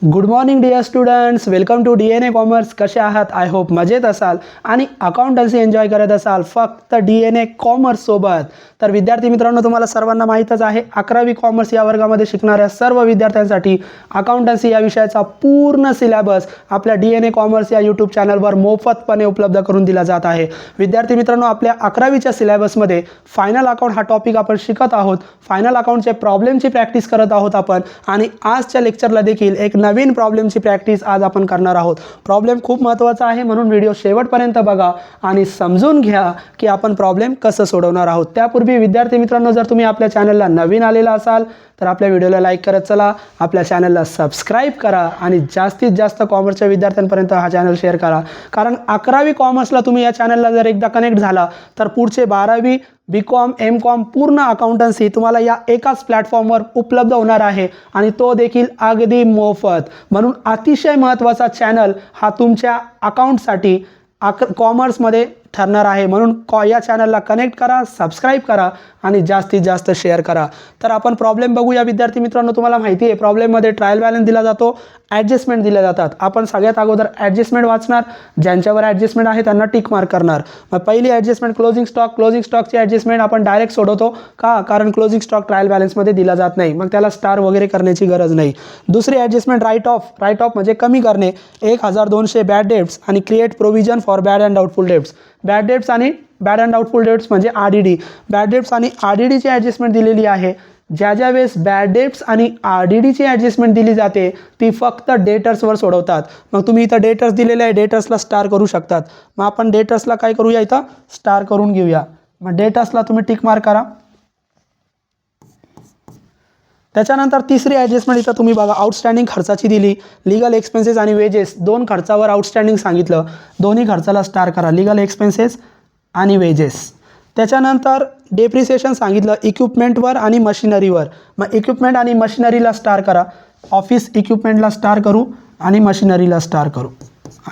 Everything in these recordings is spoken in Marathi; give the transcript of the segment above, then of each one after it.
Good morning dear students, welcome to DNA commerce. कसे आहात? आय होप मजेत असाल आणि अकाउंटन्सी एन्जॉय करत असाल फक्त DNA कॉमर्स सोबत. तर विद्यार्थी मित्रांनो, तुम्हाला सर्वांना माहीतच आहे 11वी कॉमर्स या वर्गामध्ये शिकणाऱ्या सर्व विद्यार्थ्यांसाठी अकाउंटन्सी या विषयाचा पूर्ण सिलेबस आपल्या DNA कॉमर्स या यूट्यूब चॅनलवर मोफतपणे उपलब्ध करून दिला जात आहे. विद्यार्थी मित्रांनो, आपल्या 11वीच्या सिलेबसमध्ये फायनल अकाउंट हा टॉपिक आपण शिकत आहोत. फायनल अकाउंटचे प्रॉब्लेमची प्रॅक्टिस करत आहोत आपण आणि आजच्या लेक्चरला देखील एक नवीन प्रॉब्लेमची प्रॅक्टिस आज आपण करणार आहोत. प्रॉब्लेम खूप महत्त्वाचा आहे, म्हणून व्हिडिओ शेवटपर्यंत बघा आणि समजून घ्या की आपण प्रॉब्लेम कसं सोडवणार आहोत. त्यापूर्वी विद्यार्थी मित्रांनो, जर तुम्ही आपल्या चॅनलला नवीन आलेला असाल तर आपल्या व्हिडिओला लाईक करत चला, आपल्या चॅनलला सबस्क्राईब करा आणि जास्तीत जास्त कॉमर्सच्या विद्यार्थ्यांपर्यंत हा चॅनल शेअर करा. कारण 11वी कॉमर्सला तुम्ही या चॅनलला जर एकदा कनेक्ट झाला तर पुढचे 12वी BCom MCom पूर्ण अकाउंटन्सी तुम्हाला या एकाच प्लॅटफॉर्मवर उपलब्ध होणार आहे आणि तो देखील अगदी मोफत. म्हणून अतिशय महत्त्वाचा चॅनल हा तुमच्या अकाउंटसाठी कॉमर्समध्ये ठरणार आहे. म्हणून या चॅनलला कनेक्ट करा, सबस्क्राईब करा आणि जास्तीत जास्त शेअर करा. तर आपण प्रॉब्लेम बघूया. विद्यार्थी मित्रांनो, तुम्हाला माहिती आहे प्रॉब्लेममध्ये ट्रायल बॅलन्स दिला जातो, ॲडजस्टमेंट दिल्या जातात. आपण सगळ्यात अगोदर ॲडजस्टमेंट वाचणार, ज्यांच्यावर ॲडजस्टमेंट आहे त्यांना टिक मार्क करणार. मग पहिली ॲडजस्टमेंट क्लोजिंग स्टॉकची ॲडजस्टमेंट आपण डायरेक्ट सोडवतो का? कारण क्लोजिंग स्टॉक ट्रायल बॅलन्समध्ये दिला जात नाही, मग त्याला स्टार वगैरे करण्याची गरज नाही. दुसरी ॲडजस्टमेंट राईट ऑफ म्हणजे कमी करणे, 1200 बॅड डेट्स आणि create provision for bad and doubtful debts. Bad debts आणि बॅड अँड डाऊटफुल डेट्स म्हणजे RDD. बॅड डेट्स आणि RDDची ॲडजस्टमेंट दिलेली आहे. ज्या वेळेस बॅड डेट्स आणि RDDची ॲडजस्टमेंट दिली जाते ती फक्त डेटर्सवर सोडवतात. मग तुम्ही इथं डेटर्स दिलेले आहे, डेटर्सला स्टार करू शकतात. मग आपण डेटर्सला काय करूया, इथं स्टार करून घेऊया. मग डेटर्सला तुम्ही टिक मार्क करा. त्याच्यानंतर तिसरी ॲडजस्टमेंट इथं तुम्ही बघा, आउटस्टँडिंग खर्चाची दिली. लीगल एक्सपेन्सेस आणि वेजेस, दोन खर्चावर आउटस्टँडिंग सांगितलं, दोन्ही खर्चाला स्टार करा, लीगल एक्सपेन्सेस आणि वेजेस. त्याच्यानंतर डेप्रिसिएशन सांगितलं इक्विपमेंटवर आणि मशिनरीवर. मग इक्विपमेंट आणि मशिनरीला स्टार करा. ऑफिस इक्विपमेंटला स्टार करू आणि मशिनरीला स्टार करू.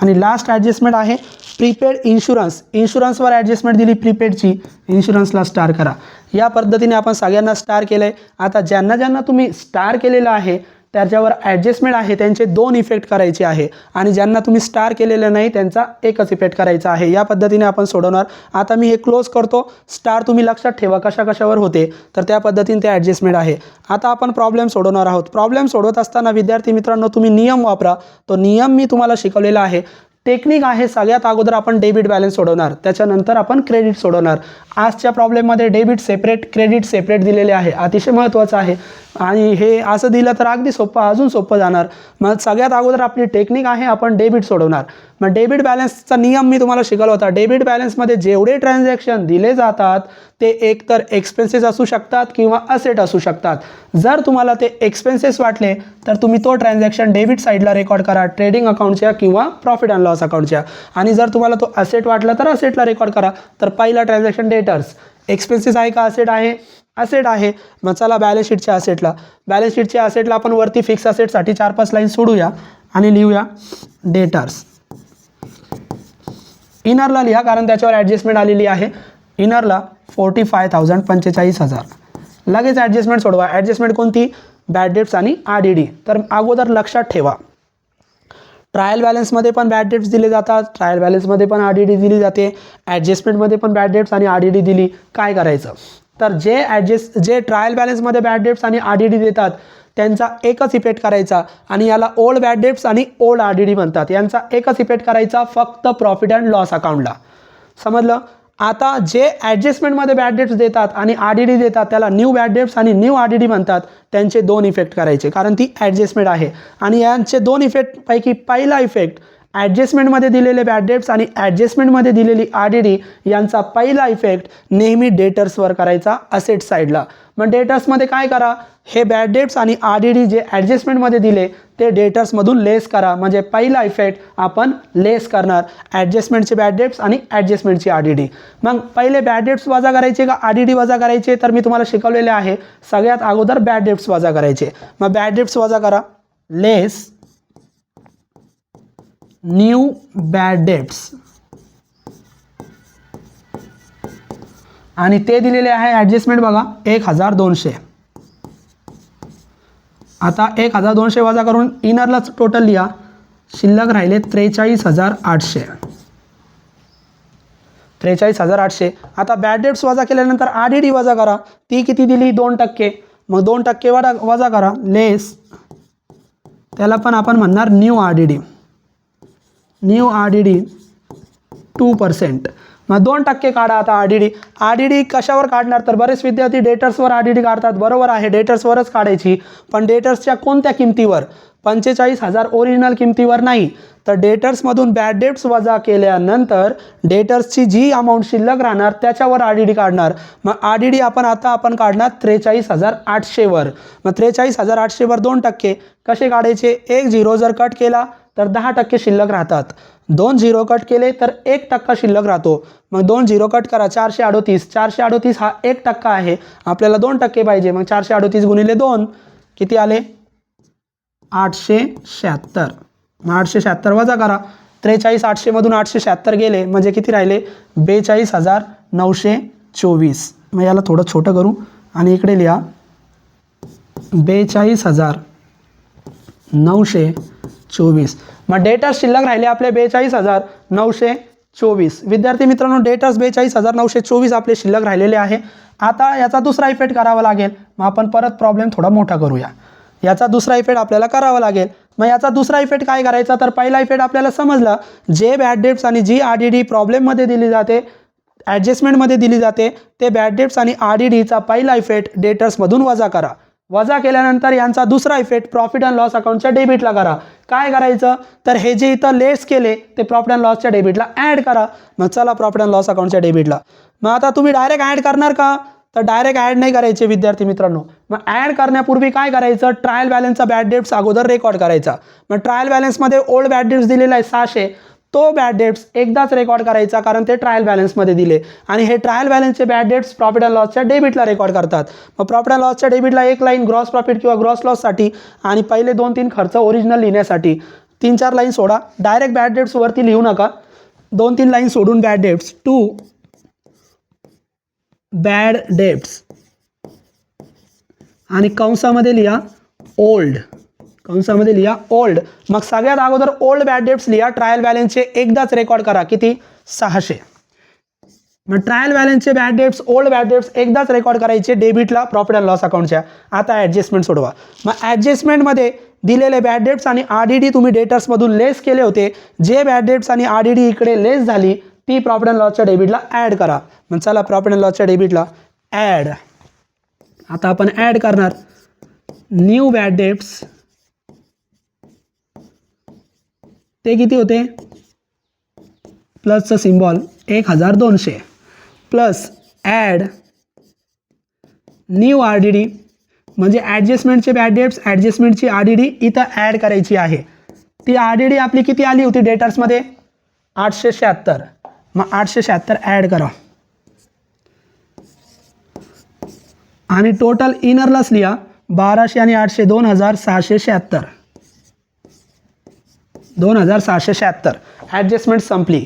आणि लास्ट ॲडजस्टमेंट आहे प्रीपेड इन्शुरन्सवर ॲडजस्टमेंट दिली, प्रीपेडची, इन्शुरन्सला स्टार करा. या पद्धतीने आपण सगळ्यांना स्टार केलं आहे. आता ज्यांना तुम्ही स्टार केलेलं आहे त्याच्यावर ॲडजस्टमेंट आहे त्यांचे 2 इफेक्ट करायचे आहे आणि ज्यांना तुम्ही स्टार केलेलं नाही त्यांचा एकच इफेक्ट करायचा आहे. या पद्धतीने आपण सोडवणार. आता मी हे क्लोज करतो. स्टार तुम्ही लक्षात ठेवा कशावर होते, तर त्या पद्धतीने ते ॲडजस्टमेंट आहे. आता आपण प्रॉब्लेम सोडवणार आहोत. प्रॉब्लेम सोडवत असताना विद्यार्थी मित्रांनो, तुम्ही नियम वापरा. तो नियम मी तुम्हाला शिकवलेला आहे. टेक्निक आहे, सगळ्यात अगोदर आपण डेबिट बॅलन्स सोडवणार, त्याच्यानंतर आपण क्रेडिट सोडवणार. आजच्या प्रॉब्लेममध्ये डेबिट सेपरेट, क्रेडिट सेपरेट दिलेले आहे. अतिशय महत्त्वाचं आहे आणि हे असं दिलं तर अगदी सोपं, अजून सोपं जाणार. मग सगळ्यात अगोदर आपली टेक्निक आहे, आपण डेबिट सोडवणार. मग डेबिट बॅलन्सचा नियम मी तुम्हाला शिकवला होता. डेबिट बॅलन्समध्ये जेवढे ट्रान्झॅक्शन दिले जातात ते एकतर एक्सपेन्सेस असू शकतात किंवा असेट असू शकतात. जर तुम्हाला ते एक्सपेन्सेस वाटले तर तुम्ही तो ट्रान्झॅक्शन डेबिट साईडला रेकॉर्ड करा, ट्रेडिंग अकाउंटच्या किंवा प्रॉफिट अँड लॉस अकाउंटच्या. आणि जर तुम्हाला तो असेट वाटला तर असेटला रेकॉर्ड करा. तर पहिला ट्रान्झॅक्शन डेटर्स, एक्सपेन्सेस आहे का असेट आहे? असेट आहे. मग चला बॅलन्स शीटच्या असेटला आपण वरती फिक्स असेटसाठी 4-5 लाईन सोडूया आणि लिहूया डेटर्स. इनरला लिहा कारण त्याच्यावर ॲडजस्टमेंट आलेली आहे. इनरला 45,000 45,000. लगेच ॲडजस्टमेंट सोडवा. ॲडजस्टमेंट कोणती? बॅड डेट्स आणि RDD. तर अगोदर लक्षात ठेवा ट्रायल बॅलन्समध्ये पण बॅड डेट्स दिले जातात, ट्रायल बॅलन्समध्ये पण RDD दिली जाते, ॲडजस्टमेंटमध्ये पण बॅड डेट्स आणि RDD दिली. काय करायचं? तर जे ट्रायल बॅलन्समध्ये बॅड डेट्स आणि RDD देतात त्यांचा एकच इफेक्ट करायचा आणि याला ओल्ड बॅड डेट्स आणि ओल्ड RDD म्हणतात. यांचा एकच इफेक्ट करायचा फक्त प्रॉफिट अँड लॉस अकाउंटला. समजलं? आता जे ॲडजस्टमेंटमध्ये बॅड डेट्स देतात आणि RDD देतात त्याला न्यू बॅड डेट्स आणि न्यू RDD म्हणतात. त्यांचे 2 इफेक्ट करायचे कारण ती ॲडजस्टमेंट आहे. आणि यांचे 2 इफेक्टपैकी पहिला इफेक्ट, ॲडजस्टमेंटमध्ये दिलेले बॅड डेट्स आणि ॲडजस्टमेंटमध्ये दिलेली RDD यांचा पहिला इफेक्ट नेहमी डेटर्सवर करायचा, असेट साईडला. मग डेटर्समध्ये काय करा, हे बॅड डेट्स आणि RDD जे ॲडजस्टमेंटमध्ये दिले ते डेटर्समधून लेस करा. म्हणजे पहिला इफेक्ट आपण लेस करणार, ॲडजस्टमेंटचे बॅड डेट्स आणि ॲडजस्टमेंटची RDD. मग पहिले बॅड डेट्स वजा करायचे का RDD वजा करायचे? तर मी तुम्हाला शिकवलेले आहे सगळ्यात अगोदर बॅड डेट्स वजा करायचे. मग बॅड डेट्स वजा करा, लेस न्यू बॅड डेट्स आणि ते दिलेले आहे ॲडजस्टमेंट बघा 1200 आता 1200 वजा करून इनरलाच टोटल लिहा. शिल्लक राहिले 43,800. 43,800. आता बॅड डेट्स वजा केल्यानंतर RDD वजा करा. ती किती दिली? 2%. मग 2% वजा करा लेस, त्याला पण आपण म्हणणार न्यू RDD. New RDD 2%. मग 2% काढा आता RDD कशावर काढणार? तर बरेच विद्यार्थी डेटर्सवर RDD काढतात. बरोबर आहे, डेटर्सवरच काढायची. पण डेटर्सच्या कोणत्या किमतीवर? 45,000 ओरिजिनल किमतीवर नाही. तर डेटर्समधून बॅड डेट्स वजा केल्यानंतर डेटर्सची जी अमाऊंट शिल्लक राहणार त्याच्यावर RDD काढणार. मग RDD आपण काढणार 43,800 वर. मग 43,800 वर 2% कसे काढायचे? 1 0 जर कट केला तर 10% शिल्लक राहतात. 2 0 कट केले तर 1% शिल्लक राहतो. मग 2 0 कट करा. 438. 438 हा 1% आहे. आपल्याला 2% पाहिजे. मग 438 गुणिले 2 किती आले? 876. मग 876 वजा करा. 43,800 मधून 876 गेले म्हणजे किती राहिले? 42,924. मग याला थोडं छोटं करू आणि इकडे लिहा 42,924. मग डेटर्स शिल्लक राहिले आपले 42,924. विद्यार्थी मित्रांनो, डेटर्स 42,924 आपले शिल्लक राहिलेले आहे. आता याचा दुसरा इफेक्ट करावा लागेल. मग आपण परत प्रॉब्लेम थोडा मोठा करूया. याचा दुसरा इफेक्ट आपल्याला करावा लागेल. मग याचा दुसरा इफेक्ट काय करायचा? तर पहिला इफेक्ट आपल्याला समजला. जे बॅड डेट्स आणि जी RDD प्रॉब्लेममध्ये दिली जाते, ॲडजस्टमेंटमध्ये दिली जाते, ते बॅड डेट्स आणि RDDचा पहिला इफेक्ट डेटर्समधून वजा करा. वजा केल्यानंतर यांचा दुसरा इफेक्ट प्रॉफिट अँड लॉस अकाउंटच्या डेबिटला करा. काय करायचं? तर हे जे इथं लेस केले ते प्रॉफिट अँड लॉसच्या डेबिटला ॲड करा. मग चला प्रॉफिट अँड लॉस अकाउंटच्या डेबिटला. मग आता तुम्ही डायरेक्ट ॲड करणार का? तर डायरेक्ट ॲड नाही करायचे विद्यार्थी मित्रांनो. मग ॲड करण्यापूर्वी काय करायचं? ट्रायल बॅलन्सचा बॅड डेट्स अगोदर रेकॉर्ड करायचा. मग ट्रायल बॅलन्समध्ये ओल्ड बॅड डेट्स दिलेला आहे 600. तो बॅड डेट्स एकदाच रेकॉर्ड करायचा, कारण ते ट्रायल बॅलन्समध्ये दिले. आणि हे ट्रायल बॅलन्सचे बॅड डेट्स प्रॉफिट अँड लॉसच्या डेबिटला रेकॉर्ड करतात. मग प्रॉफिट अँड लॉसच्या डेबिटला एक लाईन ग्रॉस प्रॉफिट किंवा ग्रॉस लॉससाठी आणि पहिले 2-3 खर्च ओरिजिनल लिहिण्यासाठी. 3-4 लाईन सोडा. डायरेक्ट बॅड डेट्स वरती लिहू नका. 2-3 लाईन सोडून bad debts to bad debts आणि कंसामध्ये लिहा ओल्ड. कंसामध्ये लिहा ओल्ड. मग सगळ्यात अगोदर ओल्ड बॅड डेट्स लिहा. ट्रायल बॅलन्सचे एकदाच रेकॉर्ड करा. किती? 600. मग ट्रायल बॅलन्सचे bad debts, old bad debts एकदाच रेकॉर्ड करायचे डेबिटला प्रॉफिट अँड लॉस अकाउंटच्या. आता ॲडजस्टमेंट सोडवा. मग ॲडजस्टमेंटमध्ये दिलेले बॅड डेट्स आणि RDD तुम्ही डेटर्समधून लेस केले होते. जे बॅड डेट्स आणि RDD इकडे लेस झाली ती प्रॉफिट अँड लॉसच्या डेबिटला ॲड करा. मग चला प्रॉफिट अँड लॉसच्या डेबिटला ॲड. आता आपण ॲड करणार न्यू बॅड डेट्स. ते किती होते? प्लसचं symbol 1200 plus add new RDD म्हणजे ॲडजस्टमेंटचे बॅड डेट्स, ॲडजस्टमेंटची RDD इथं ॲड करायची आहे. ती RDD आपली किती आली होती डेटर्समध्ये? 876. मग 876 ॲड करा आणि टोटल इनरलाच लिहा 1200 आणि 800 2676. 2676. ॲडजस्टमेंट संपली.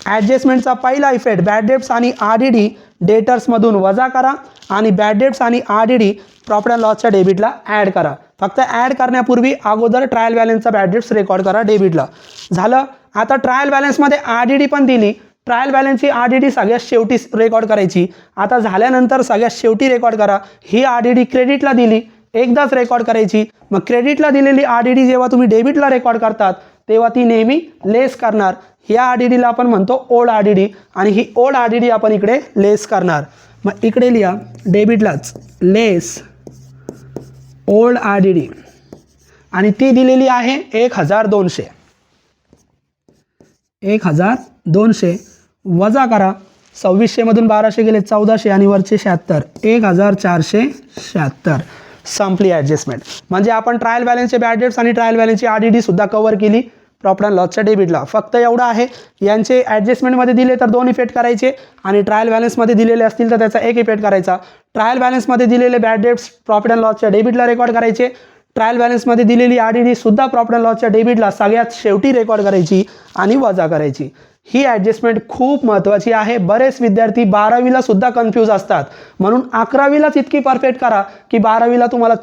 ॲडजस्टमेंटचा पहिला इफेक्ट बॅड डेट्स आणि RDD डेटर्समधून वजा करा आणि बॅड डेट्स आणि RDD प्रॉफिट अँड लॉसच्या डेबिटला ॲड करा. फक्त ॲड करण्यापूर्वी अगोदर ट्रायल बॅलन्सचा बॅड डेट्स रेकॉर्ड करा डेबिटला. झालं. आता ट्रायल बॅलन्समध्ये RDD पण दिली. ट्रायल बॅलन्सची RDD सगळ्यात शेवटी रेकॉर्ड करायची. आता झाल्यानंतर सगळ्यात शेवटी रेकॉर्ड करा. ही RDD क्रेडिटला दिली, एकदाच रेकॉर्ड करायची. मग क्रेडिटला दिलेली RDD जेव्हा तुम्ही डेबिटला रेकॉर्ड करतात तेव्हा ती नेहमी लेस करणार. ह्या RDDला आपण म्हणतो ओल्ड RDD आणि ही ओल्ड RDD आपण इकडे लेस करणार. मग इकडे लिहा डेबिटलाच लेस ओल्ड RDD आणि ती दिलेली आहे 1200. 1200 वजा करा. 2600 मधून 1200 गेले 1400 आणि वरचे 76. 1476. संपली ॲडजस्टमेंट. म्हणजे आपण ट्रायल बॅलन्सचे बॅड डेट्स आणि ट्रायल बॅलन्सची RDD सुद्धा कव्हर केली प्रॉफिट अँड लॉसच्या डेबिटला. फक्त एवढं आहे, यांचे ॲडजस्टमेंटमध्ये दिले तर 2 इफेक्ट करायचे आणि ट्रायल बॅलन्समध्ये दिलेले असतील तर त्याचा 1 इफेक्ट करायचा. ट्रायल बॅलन्समध्ये दिलेले बॅड डेट्स प्रॉफिट अँड लॉसच्या डेबिटला रेकॉर्ड करायचे. ट्रायल बॅलन्समध्ये दिलेली RDD सुद्धा प्रॉफिट अँड लॉसच्या डेबिटला सगळ्यात शेवटी रेकॉर्ड करायची आणि वजा करायची. ही ॲडजस्टमेंट खूप महत्त्वाची आहे. बरेच विद्यार्थी 12वीला सुद्धा कन्फ्यूज असतात, म्हणून 11वीलाच इतकी परफेक्ट करा की 12वीला तुम्हाला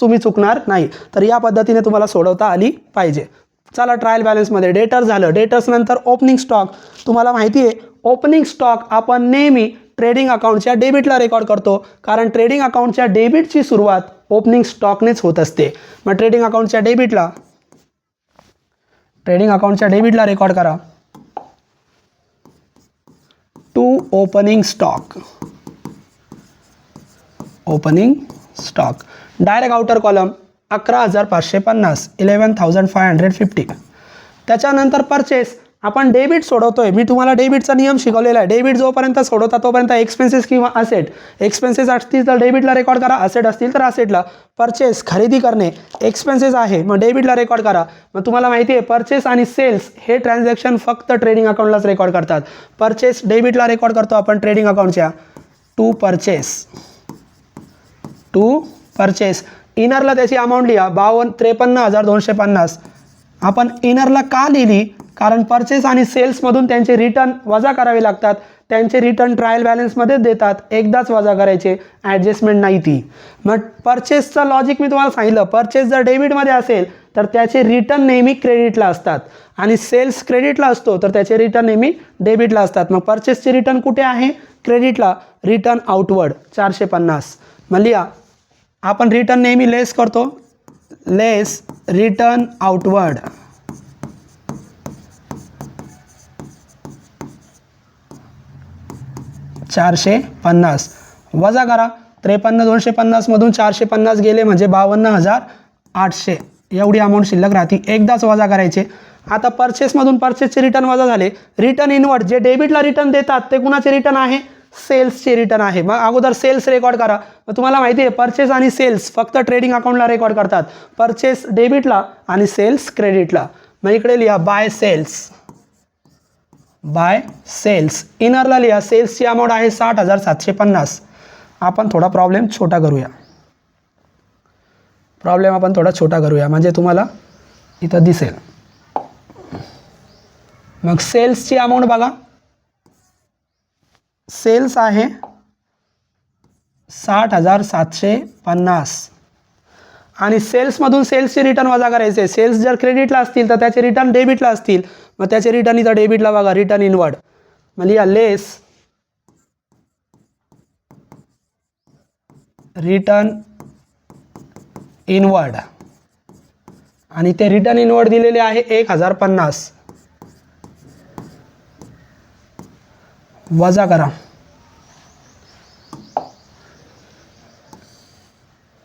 तुम्ही चुकणार नाही. तर या पद्धतीने तुम्हाला सोडवता आली पाहिजे. चला ट्रायल बॅलन्समध्ये डेटर्स झालं. डेटर्स नंतर ओपनिंग स्टॉक. तुम्हाला माहिती आहे ओपनिंग स्टॉक आपण नेहमी ट्रेडिंग अकाउंटच्या डेबिटला रेकॉर्ड करतो, कारण ट्रेडिंग अकाउंटच्या डेबिटची सुरुवात ओपनिंग स्टॉकनेच होत असते. मग ट्रेडिंग अकाउंटच्या डेबिटला रेकॉर्ड करा to opening stock. Direct outer column 11,550 11,550. त्याच्यानंतर परचेस आपण डेबिट सोडवतोय. मी तुम्हाला डेबिटचा नियम शिकवलेला आहे. डेबिट जोपर्यंत सोडवता तोपर्यंत एक्सपेन्सेस किंवा असेट. एक्सपेन्सेस असतील तर डेबिटला रेकॉर्ड करा, असेट असतील तर असेटला. परचेस खरेदी करणे एक्सपेन्सेस आहे, मग डेबिटला रेकॉर्ड करा. मग तुम्हाला माहिती आहे परचेस आणि सेल्स हे ट्रान्झॅक्शन फक्त ट्रेडिंग अकाउंटलाच रेकॉर्ड करतात. परचेस डेबिटला रेकॉर्ड करतो आपण ट्रेडिंग अकाउंटच्या टू परचेस. इनरला त्याची अमाऊंट लिहा 53,250. आपण इनरला का लिहिली, कारण परचेस आणि सेल्समधून त्यांचे रिटर्न वजा करावे लागतात. त्यांचे रिटर्न ट्रायल बॅलन्समध्ये देतात, एकदाच वजा करायचे, ॲडजस्टमेंट नाही ती. मग परचेसचं लॉजिक मी तुम्हाला सांगितलं. परचेस जर डेबिटमध्ये असेल तर त्याचे रिटर्न नेहमी क्रेडिटला असतात, आणि सेल्स क्रेडिटला असतो तर त्याचे रिटर्न नेहमी डेबिटला असतात. मग परचेसचे रिटर्न कुठे आहे? क्रेडिटला. Return outward 450. मग लिहा आपण रिटर्न नेहमी लेस करतो, लेस रिटर्न आउटवर्ड. $450 वजा करा 53,250 मधून 450 गेले म्हणजे 52,800. एवढी अमाऊंट शिल्लक राहते, एकदाच वजा करायचे. आता परचेसमधून परचेसचे रिटर्न वजा झाले. रिटर्न इनवर्ड जे डेबिटला रिटर्न देतात ते कुणाचे रिटर्न आहे? सेल्सचे रिटर्न आहे. मग अगोदर सेल्स रेकॉर्ड करा. मग तुम्हाला माहिती आहे परचेस आणि सेल्स फक्त ट्रेडिंग अकाउंटला रेकॉर्ड करतात. परचेस डेबिटला आणि सेल्स क्रेडिटला. मग इकडे लिहा बाय सेल्स. इनरला लिहा सेल्सची अमाऊंट आहे 60,750. आपण थोडा प्रॉब्लेम छोटा करूया म्हणजे तुम्हाला इथं दिसेल. मग सेल्सची अमाऊंट बघा, सेल्स आहे 60,750 आणि सेल्समधून सेल्सचे रिटर्न वजा करायचे. सेल्स जर क्रेडिटला असतील तर त्याचे रिटर्न डेबिटला असतील, मग त्याचे रिटर्न इथं डेबिटला बघा, रिटर्न इनवर्ड. मग लिहा लेस रिटर्न इनवर्ड, आणि ते रिटर्न इनवर्ड दिलेले आहे 1,050. वजा करा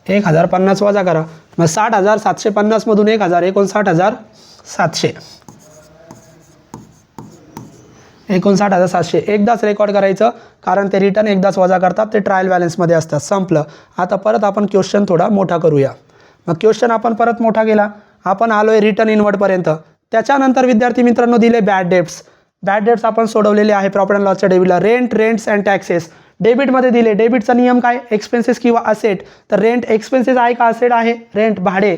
1,050 वजा करा. मग 60,750 मधून 1,000 59,700. 59,700 एकदाच रेकॉर्ड करायचं, कारण ते रिटर्न एकदाच वजा करतात, ते ट्रायल बॅलन्समध्ये असतात. संपलं. आता परत आपण क्वेश्चन थोडा मोठा करूया. मग क्वेश्चन आपण परत मोठा केला. आपण आलोय रिटर्न इनवर्डपर्यंत. त्याच्यानंतर विद्यार्थी मित्रांनो दिले बॅड डेट्स आपण सोडवलेले आहे प्रॉफिट अँड लॉसच्या डेबिटला. रेंट्स अँड टॅक्सेस डेबिटमध्ये दिले. डेबिटचा नियम काय? एक्सपेन्सेस किंवा असेट. तर रेंट एक्सपेन्सेस आहे का असेट आहे? रेंट भाडे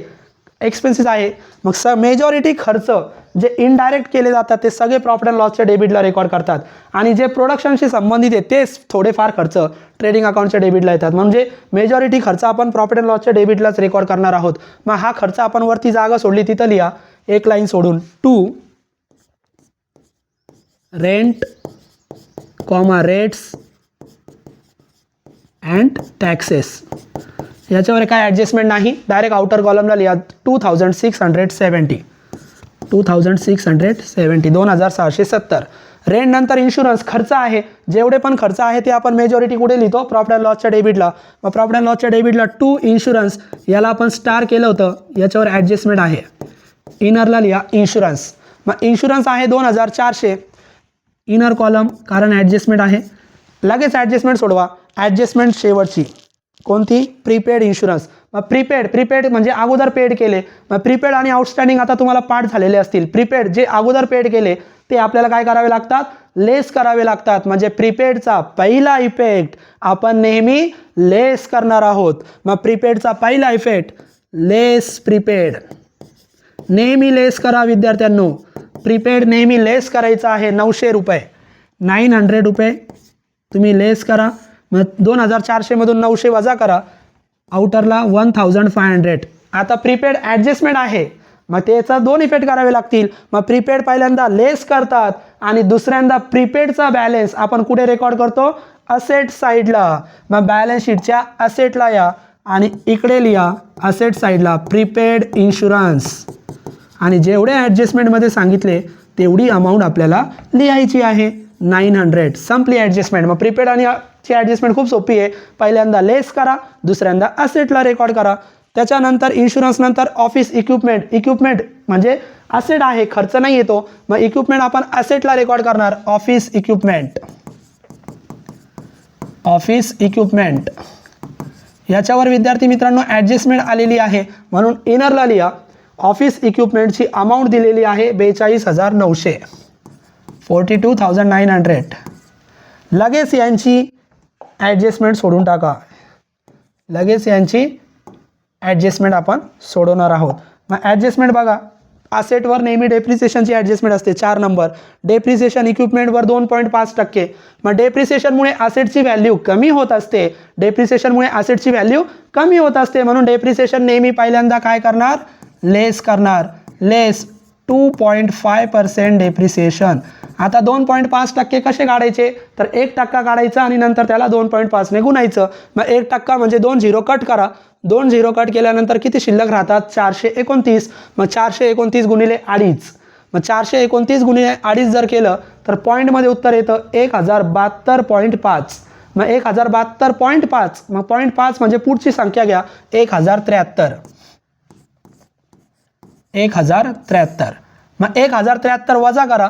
एक्सपेन्सेस आहे. मग मेजॉरिटी खर्च जे इनडायरेक्ट केले जातात ते सगळे प्रॉफिट अँड लॉसच्या डेबिटला रेकॉर्ड करतात, आणि जे प्रोडक्शनशी संबंधित आहे तेच थोडेफार खर्च ट्रेडिंग अकाउंटच्या डेबिटला येतात. म्हणजे मेजॉरिटी खर्च आपण प्रॉफिट अँड लॉसच्या डेबिटलाच रेकॉर्ड करणार आहोत. मग हा खर्च आपण वरती जागा सोडली तिथं लिहा एक लाईन सोडून to rent rates and taxes. याच्यावर काय ॲडजस्टमेंट नाही. डायरेक्ट आउटर कॉलमला लिहा 2,670 2,670. रेंट नंतर इन्शुरन्स खर्च आहे. जेवढे पण खर्च आहे ते आपण मेजॉरिटी कुठे लिहितो? प्रॉफिट अँड लॉसच्या डेबिटला. मग प्रॉफिट अँड लॉसच्या डेबिटला टू इन्शुरन्स, याला आपण स्टार केलं होतं, याच्यावर ॲडजस्टमेंट आहे. इनरला लिहा इन्शुरन्स. मग इन्शुरन्स आहे 2,400. इनर कॉलम, कारण ॲडजस्टमेंट आहे. लगेच ॲडजस्टमेंट सोडवा. ॲडजस्टमेंट शेवटची कोणती? Prepaid insurance. मग प्रीपेड म्हणजे अगोदर पेड केले. मग प्रीपेड आणि आउटस्टँडिंग आता तुम्हाला पाठ झालेले असतील. प्रीपेड जे अगोदर पेड केले ते आपल्याला काय करावे लागतात? लेस करावे लागतात. म्हणजे प्रीपेडचा पहिला इफेक्ट आपण नेहमी लेस करणार आहोत. मग प्रीपेडचा पहिला इफेक्ट लेस प्रीपेड, नेहमी लेस करा विद्यार्थ्यांनो. प्रीपेड नेहमी लेस करायचं आहे 900 रुपये, 900 रुपये तुम्ही लेस करा. मग 2400मधून 900 वजा करा, आउटरला 1500. आता प्रीपेड ॲडजस्टमेंट आहे, मग त्याचा 2 इफेक्ट करावे लागतील. मग प्रीपेड पहिल्यांदा लेस करतात आणि दुसऱ्यांदा प्रीपेडचा बॅलन्स आपण कुठे रेकॉर्ड करतो, असेट साईडला. मग बॅलन्स शीटच्या असेटला या आणि इकडे लिहा असेट साईडला प्रीपेड इन्शुरन्स, आणि जेवढे ॲडजस्टमेंटमध्ये सांगितले तेवढी अमाऊंट आपल्याला लिहायची आहे, 900. संपली ॲडजस्टमेंट. मग प्रीपेड आणि ची ॲडजस्टमेंट खूप सोपी आहे. पहिल्यांदा लेस करा, दुसऱ्यांदा असेटला रेकॉर्ड करा. त्याच्यानंतर इन्शुरन्स नंतर ऑफिस इक्विपमेंट म्हणजे असेट आहे, खर्च नाही येतो. मग इक्विपमेंट आपण असेटला रेकॉर्ड करणार, ऑफिस इक्विपमेंट. याच्यावर विद्यार्थी मित्रांनो ॲडजस्टमेंट आलेली आहे, म्हणून इनरला लिहा ऑफिस इक्विपमेंटची अमाऊंट दिलेली आहे 42,900, 42,900. लगेच यांची ॲडजस्टमेंट सोडून टाका, लगेच यांची ॲडजस्टमेंट आपण सोडवणार आहोत. मग ॲडजस्टमेंट बघा, असेटवर नेहमी डेप्रिसिएशनची ॲडजस्टमेंट असते 4 नंबर, डेप्रिसिएशन इक्विपमेंटवर 2.5%. मग डेप्रिसिएशनमुळे असेटची व्हॅल्यू कमी होत असते, डेप्रिसिएशनमुळे असेटची व्हॅल्यू कमी होत असते, म्हणून डेप्रिसिएशन नेहमी पहिल्यांदा काय करणार, लेस करणार. लेस 2.5% डेप्रिसिएशन. आता 2.5% कसे काढायचे, तर 1% काढायचं आणि नंतर त्याला 2.5ने गुणायचं. मग 1% म्हणजे 2 झिरो कट करा, 2 झिरो कट केल्यानंतर किती शिल्लक राहतात, 429. मग 429 गुणिले 2.5, मग 429 गुणिले 2.5 जर केलं तर पॉईंटमध्ये उत्तर येतं 1072.5. मग 1072.5, मग 0.5 म्हणजे पुढची संख्या घ्या 1073. 1073. मग 1073 वजा करा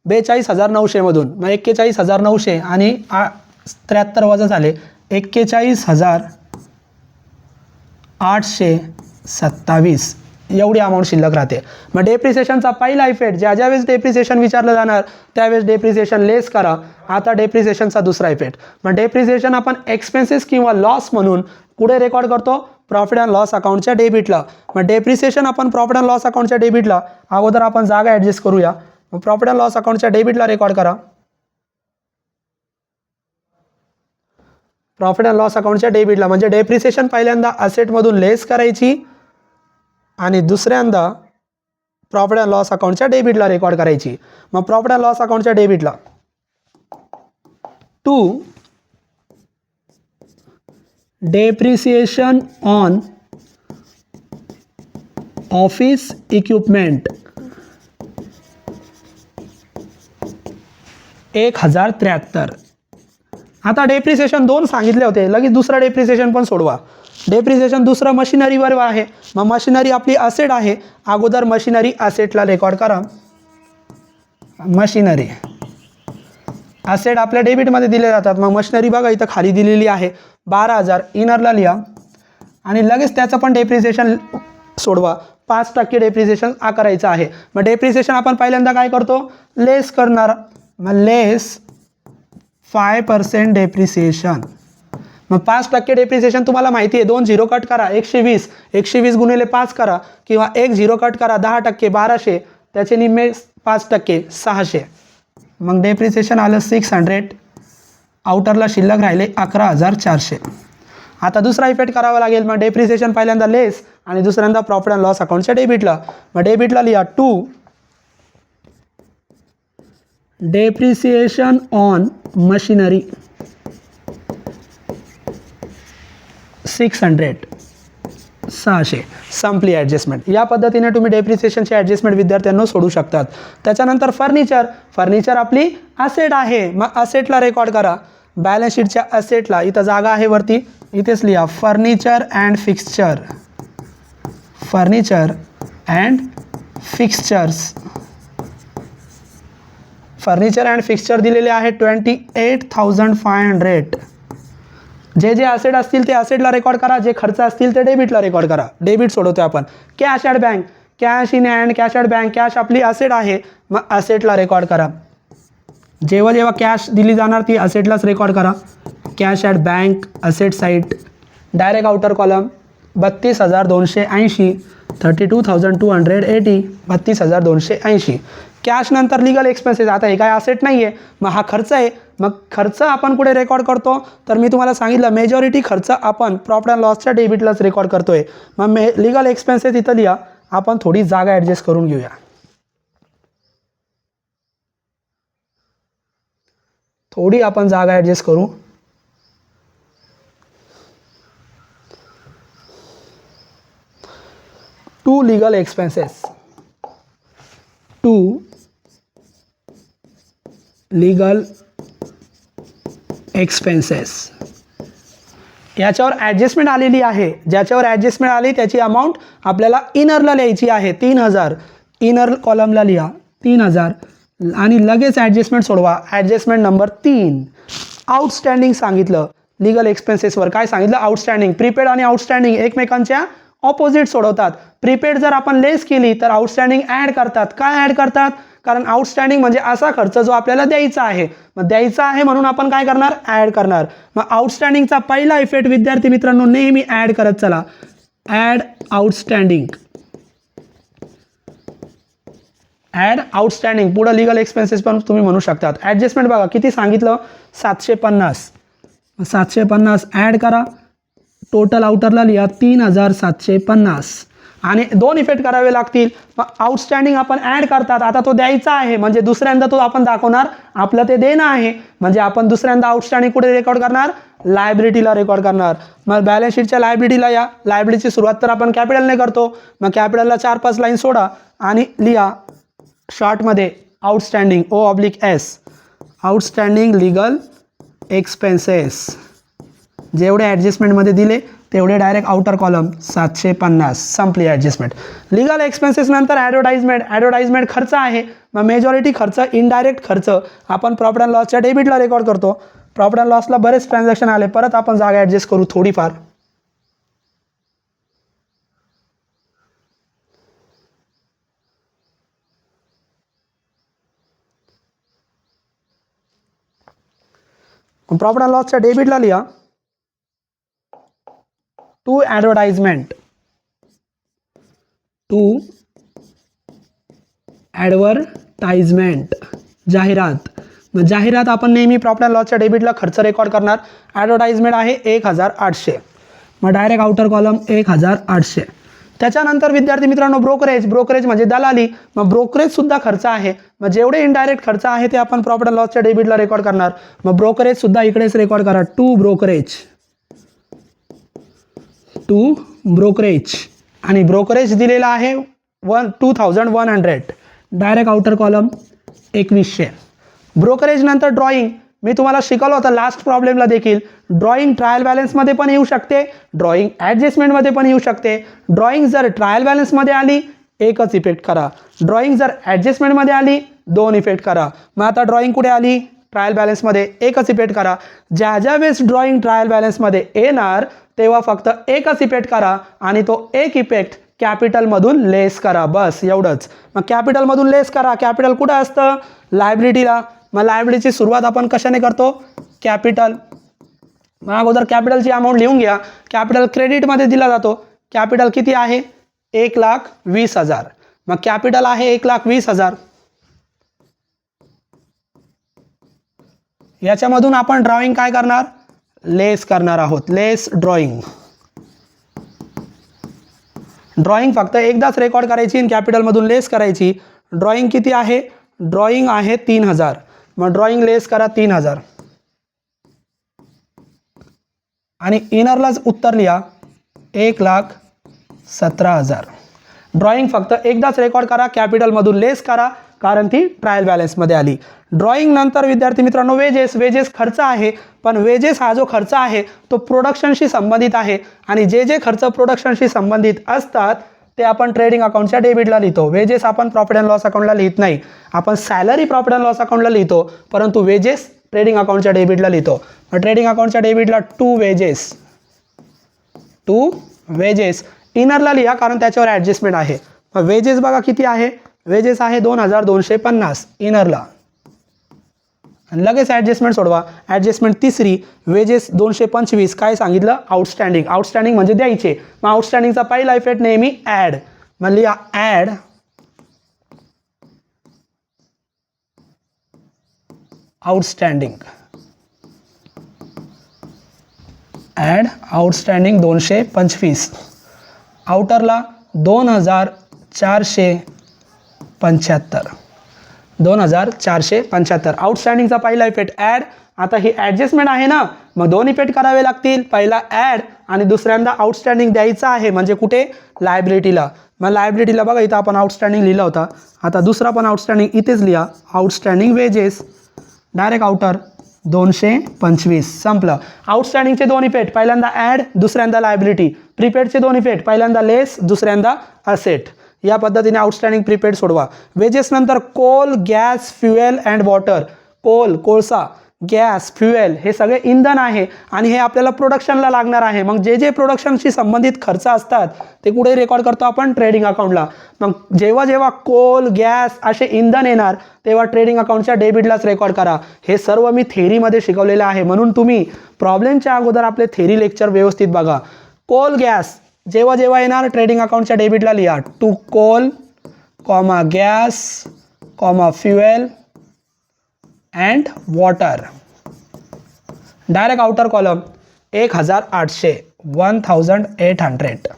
42,900मधून, मग 41,900 आणि 73 वजा झाले 41,827. एवढी अमाऊंट शिल्लक राहते. मग डेप्रिसिएशनचा पहिला इफेक्ट, ज्यावेळेस डेप्रिसिएशन विचारलं जाणार त्यावेळेस डेप्रिसिएशन लेस करा. आता डेप्रिसिएशनचा दुसरा इफेक्ट, मग डेप्रिसिएशन आपण एक्सपेन्सेस किंवा लॉस म्हणून कुठे रेकॉर्ड करतो, प्रॉफिट अँड लॉस अकाउंटच्या डेबिटला. मग डेप्रिसिएशन आपण प्रॉफिट अँड लॉस अकाउंटच्या डेबिटला, अगोदर आपण जागा ॲडजस्ट करूया. मग प्रॉफिट अँड लॉस अकाउंटच्या डेबिटला रेकॉर्ड करा, प्रॉफिट अँड लॉस अकाउंटच्या डेबिटला. म्हणजे डेप्रिसिएशन पहिल्यांदा असेटमधून लेस करायची आणि दुसऱ्यांदा प्रॉफिट अँड लॉस अकाउंटच्या डेबिटला रेकॉर्ड करायची. मग प्रॉफिट अँड लॉस अकाउंटच्या डेबिटला to depreciation on office equipment 1073. आता डेप्रिसिएशन 2 सांगितले होते, लगेच दुसरा डेप्रिसिएशन पण सोडवा. डेप्रिसिएशन दुसरं मशिनरीवर आहे. मग मशिनरी आपली असेट आहे, अगोदर मशिनरी असेटला रेकॉर्ड करा. मशिनरी असेट आपल्या डेबिटमध्ये दिले जातात. मग मशिनरी बघा इथं खाली दिलेली आहे 12,000, इनरला लिहा आणि लगेच त्याचं पण डेप्रिसिएशन सोडवा. 5% डेप्रिसिएशन करायचं आहे. मग डेप्रिसिएशन आपण पहिल्यांदा काय करतो, लेस करणार. मग लेस 5% डेप्रिसिएशन. मग 5% डेप्रिसिएशन तुम्हाला माहिती आहे, 2 झिरो कट करा 120, 120 गुणिले 5 करा किंवा 1 झिरो कट करा 10%, 1200, त्याचे निम्मे 5% 600. मग डेप्रिसिएशन आलं 600, आउटरला शिल्लक राहिले 11,400. आता दुसरा इफेक्ट करावा लागेल. मग डेप्रिसिएशन पहिल्यांदा लेस आणि दुसऱ्यांदा प्रॉफिट अँड लॉस अकाउंटच्या डेबिटला. मग डेबिटला लिहा टू डेप्रिसिएशन ऑन मशिनरी 600. संपली ॲडजस्टमेंट. या पद्धतीने तुम्ही डेप्रिसिएशनची ॲडजस्टमेंट विद्यार्थ्यांना सोडू शकतात. त्याच्यानंतर फर्निचर आपली असेट आहे. मग असेटला रेकॉर्ड करा, बॅलन्स शीटच्या असेटला. इथं जागा आहे वरती, इथेच लिहा furniture and fixture. Furniture and fixtures. Furniture and fixture दिलेले आहे 28,500. जे जे असेट असतील ते असेटला रेकॉर्ड करा, जे खर्च असतील ते डेबिटला रेकॉर्ड करा. डेबिट सोडवतो आपण. Cash at bank, cash in hand, cash at bank. Cash आपली असेट आहे, मग असेटला रेकॉर्ड करा. जेव्हा जेव्हा कॅश दिली जाणार ती असेटलाच रेकॉर्ड करा. Cash at bank, asset site, direct outer column 32,280, 32,280, 32,280. Cash नंतर लिगल एक्सपेन्सेस. आता हे काय असेट नाही आहे, मग हा खर्च आहे. मग खर्च आपण कुठे रेकॉर्ड करतो, तर मी तुम्हाला सांगितलं मेजॉरिटी खर्च आपण प्रॉफिट अँड लॉसच्या डेबिटलाच रेकॉर्ड करतोय. मग लिगल एक्सपेन्सेस इथं लिहा. आपण थोडी जागा ॲडजस्ट करून घेऊया. थोडी आपण जागा ॲडजस्ट करू. To legal expenses, to legal expenses. याच्यावर ॲडजस्टमेंट आलेली आहे. ज्याच्यावर ॲडजस्टमेंट आली त्याची अमाऊंट आपल्याला इनरला लिहायची आहे. 3000 इनर कॉलमला लिहा 3000 आणि लगेच ॲडजस्टमेंट सोडवा. ॲडजस्टमेंट नंबर 3 आउटस्टँडिंग सांगितलं. लिगल एक्सपेन्सेसवर काय सांगितलं, आउटस्टँडिंग. प्रीपेड आणि आउटस्टँडिंग एकमेकांच्या ऑपोजिट सोडवतात. प्रीपेड जर आपण लेस केली तर आउटस्टँडिंग ॲड करतात. काय ॲड करतात, कारण आउटस्टँडिंग म्हणजे असा खर्च जो आपल्याला द्यायचा आहे. मग द्यायचा आहे म्हणून आपण काय करणार, ॲड करणार. मग आउटस्टँडिंगचा पहिला इफेक्ट विद्यार्थी मित्रांनो नेहमी ॲड करत चला. Add outstanding, add outstanding. पुढं लिगल एक्सपेन्सेस पण तुम्ही म्हणू शकतात. ॲडजस्टमेंट बघा किती सांगितलं, 750. 750 ॲड करा. टोटल आउटरला लिहा 3750 आणि 2 इफेक्ट करावे लागतील. मग आउटस्टँडिंग आपण ॲड करतात. आता तो द्यायचा आहे म्हणजे दुसऱ्यांदा तो आपण दाखवणार आपलं ते देणं आहे. म्हणजे आपण दुसऱ्यांदा आउटस्टँडिंग कुठे रेकॉर्ड करणार, लायबिलिटीला रेकॉर्ड करणार. मग बॅलन्स शीटच्या लायबिलिटीला या. लायबिलिटीची सुरुवात तर आपण कॅपिटलने करतो. मग कॅपिटलला 4-5 लाईन सोडा आणि लिहा शॉर्टमध्ये outstanding O/S outstanding legal expenses. जेवढे ॲडजस्टमेंटमध्ये दिले तेवढे डायरेक्ट आउटर कॉलम 750. संपली ॲडजस्टमेंट. लिगल एक्सपेन्सेस नंतर ॲडव्हर्टाइजमेंट. ॲडव्हर्टाइजमेंट खर्च आहे. मग मेजॉरिटी खर्च इनडायरेक्ट खर्च आपण प्रॉफिट अँड लॉसच्या डेबिटला रेकॉर्ड करतो. प्रॉफिट अँड लॉसला बरेच ट्रान्झॅक्शन आले. परत आपण जागा ॲडजस्ट करू थोडीफार. प्रॉफिट अँड लॉसच्या डेबिटला लिहा टू ॲडव्हर्टाइजमेंट, टू ॲडव्हर्टाइजमेंट जाहिरात. मग जाहिरात आपण नेहमी प्रॉफिट अँड लॉसच्या डेबिटला खर्च रेकॉर्ड करणार. ॲडव्हर्टाइजमेंट आहे 1800. मग डायरेक्ट आउटर कॉलम 1800. त्याच्यानंतर विद्यार्थी मित्रांनो ब्रोकरेज. ब्रोकरेज म्हणजे दलाली. मग ब्रोकरेजसुद्धा खर्च आहे. मग जेवढे इनडायरेक्ट खर्च आहे ते आपण प्रॉफिट अँड लॉसच्या डेबिटला रेकॉर्ड करणार. मग ब्रोकरेजसुद्धा इकडेच रेकॉर्ड करा. टू ब्रोकरेज, टू ब्रोकरेज आणि ब्रोकरेज दिलेला आहे 2100. Direct outer column 2100. ब्रोकरेज नंतर ड्रॉइंग. मी तुम्हाला शिकवलं होतं लास्ट प्रॉब्लेमला देखील. ड्रॉइंग ट्रायल बॅलन्समध्ये पण येऊ शकते, ड्रॉइंग ॲडजस्टमेंटमध्ये पण येऊ शकते. ड्रॉइंग जर ट्रायल बॅलन्समध्ये आली एकच इफेक्ट करा. ड्रॉइंग जर ॲडजस्टमेंटमध्ये आली 2 इफेक्ट करा. मग आता ड्रॉइंग कुठे आली, ट्रायल बॅलन्समध्ये, एकच इफेक्ट करा. ज्या वेळेस ड्रॉइंग ट्रायल बॅलन्समध्ये येणार तेव्हा फक्त एकच इफेक्ट करा आणि तो एक इफेक्ट कॅपिटलमधून लेस करा. बस एवढंच. मग कॅपिटलमधून लेस करा. कॅपिटल कुठं असतं, लायबिलिटीला. मग लायबिलिटीची सुरुवात आपण कशाने करतो, कॅपिटल. मग अगोदर कॅपिटलची अमाऊंट लिहून घ्या. कॅपिटल क्रेडिटमध्ये दिला जातो. कॅपिटल किती आहे, 1,20,000. मग कॅपिटल आहे 1,20,000. याच्यामधून आपण ड्रॉइंग काय करणार, लेस करणार आहोत. लेस ड्रॉइंग. ड्रॉइंग फक्त एकदाच रेकॉर्ड करायची आणि कॅपिटलमधून लेस करायची. ड्रॉइंग किती आहे, ड्रॉइंग आहे 3000. मग ड्रॉइंग लेस करा 3000 आणि इनरलाच उत्तर लिहा 1,17,000. ड्रॉइंग फक्त एकदाच रेकॉर्ड करा, कॅपिटलमधून लेस करा कारण ती ट्रायल बॅलन्समध्ये आली. ड्रॉइंग नंतर विद्यार्थी मित्रांनो वेजेस. वेजेस खर्च आहे, पण वेजेस हा जो खर्च आहे तो प्रोडक्शनशी संबंधित आहे आणि जे खर्च प्रोडक्शनशी संबंधित असतात ते आपण ट्रेडिंग अकाउंटच्या डेबिटला लिहितो. वेजेस आपण प्रॉफिट अँड लॉस अकाउंटला लिहित नाही. आपण सॅलरी प्रॉफिट अँड लॉस अकाउंटला लिहितो, परंतु वेजेस ट्रेडिंग अकाउंटच्या डेबिटला लिहितो. मग ट्रेडिंग अकाउंटच्या डेबिटला टू वेजेस, टू वेजेस इनरला लिहा कारण त्याच्यावर ॲडजस्टमेंट आहे. मग वेजेस बघा किती आहे, वेजेस आहे 2250 इनरला. आणि लगेच ॲडजस्टमेंट सोडवा. ॲडजस्टमेंट तिसरी, वेजेस 225. काय सांगितलं, आउटस्टँडिंग. आउटस्टँडिंग म्हणजे द्यायचे. मग आउटस्टँडिंगचा पहिला इफेक्ट नेहमी ॲड. मग लिहा ॲड आउटस्टँडिंग, ॲड आउटस्टँडिंग 225, आउटरला 2475, 2475 आउटस्टँडिंगचा पहिला इफेक्ट ॲड. आता ही ॲडजस्टमेंट आहे ना, मग दोन इफेक्ट करावे लागतील, पहिला ॲड आणि दुसऱ्यांदा आउटस्टँडिंग द्यायचा आहे, म्हणजे कुठे लायबिलिटीला. मग लायबिलिटीला बघा इथं आपण आउटस्टँडिंग लिहिला होता, आता दुसरा पण आउटस्टँडिंग इथेच लिहा, आउटस्टँडिंग वेजेस, डायरेक्ट आउटर 225, संपलं. आउटस्टँडिंगचे दोन इफेक्ट, पहिल्यांदा ॲड, दुसऱ्यांदा लायबिलिटी. प्रीपेडचे दोन इफेक्ट, पहिल्यांदा लेस, दुसऱ्यांदा असेट. या पद्धतीने आउटस्टँडिंग प्रीपेड सोडवा. वेजेस नंतर coal, gas, fuel and water. Coal, कोळसा, गॅस, फ्युएल हे सगळे इंधन आहे आणि हे आपल्याला प्रोडक्शनला लागणार आहे. मग जे जे प्रोडक्शनशी संबंधित खर्च असतात ते कुठे रेकॉर्ड करतो आपण? ट्रेडिंग अकाउंटला. मग जेव्हा जेव्हा कोल, गॅस असे इंधन येणार तेव्हा ट्रेडिंग अकाउंटच्या डेबिटलाच रेकॉर्ड करा. हे सर्व मी थेरीमध्ये शिकवलेलं आहे, म्हणून तुम्ही प्रॉब्लेमच्या अगोदर आपले थेरी लेक्चर व्यवस्थित बघा. कोल, गॅस जेव्हा जेव्हा येणार ट्रेडिंग अकाउंटच्या डेबिटला लिहा, to coal, comma gas, comma fuel and water. Direct outer column 1800, 1800.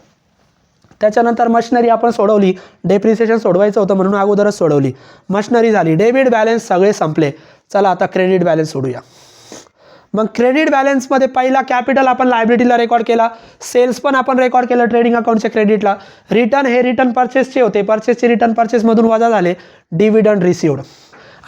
त्याच्यानंतर मशिनरी आपण सोडवली, डेप्रिसिएशन सोडवायचं होतं म्हणून अगोदरच सोडवली. मशिनरी झाली, डेबिट बॅलन्स सगळे संपले. चला आता क्रेडिट बॅलन्स सोडूया. मग क्रेडिट बॅलन्समध्ये पहिला कॅपिटल आपण लायबिलिटीला रेकॉर्ड केला, सेल्स पण आपण रेकॉर्ड केलं ट्रेडिंग अकाउंटच्या क्रेडिटला. रिटर्न हे रिटर्न परचेसचे होते, परचेसचे रिटर्न परचेसमधून वजा झाले, डिव्हिडंड रिसिव्ड.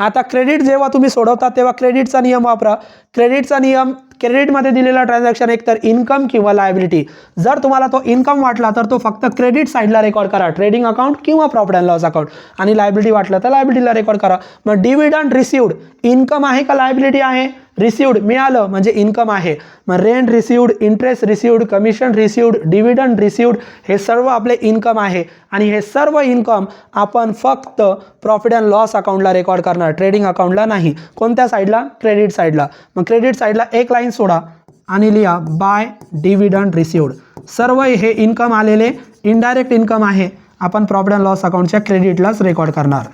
आता क्रेडिट जेव्हा तुम्ही सोडवता तेव्हा क्रेडिटचा नियम वापरा. क्रेडिटचा नियम, क्रेडिटमध्ये दिलेला ट्रान्झॅक्शन एकतर इन्कम किंवा लायबिलिटी. जर तुम्हाला तो इन्कम वाटला तर तो फक्त क्रेडिट साईडला रेकॉर्ड करा, ट्रेडिंग अकाउंट किंवा प्रॉफिट अँड लॉस अकाउंट, आणि लायबिलिटी वाटलं तर लायबिलिटीला रेकॉर्ड करा. मग डिव्हिडंड रिसिव्ड इन्कम आहे का लायबिलिटी आहे? रिसिव्ड मिळालं म्हणजे इन्कम आहे. मग rent received, interest received, commission received, dividend received हे सर्व आपले इन्कम आहे आणि हे सर्व इन्कम आपण फक्त प्रॉफिट अँड लॉस अकाउंटला रेकॉर्ड करणार, ट्रेडिंग अकाउंटला नाही. कोणत्या साईडला? क्रेडिट साईडला. मग क्रेडिट साईडला एक लाईन सोडा आणि लिहा बाय डिव्हिडंड रिसिव्ड. सर्व हे इन्कम आलेले इनडायरेक्ट इन्कम आहे, आपण प्रॉफिट अँड लॉस अकाउंटच्या क्रेडिटलाच रेकॉर्ड करणार,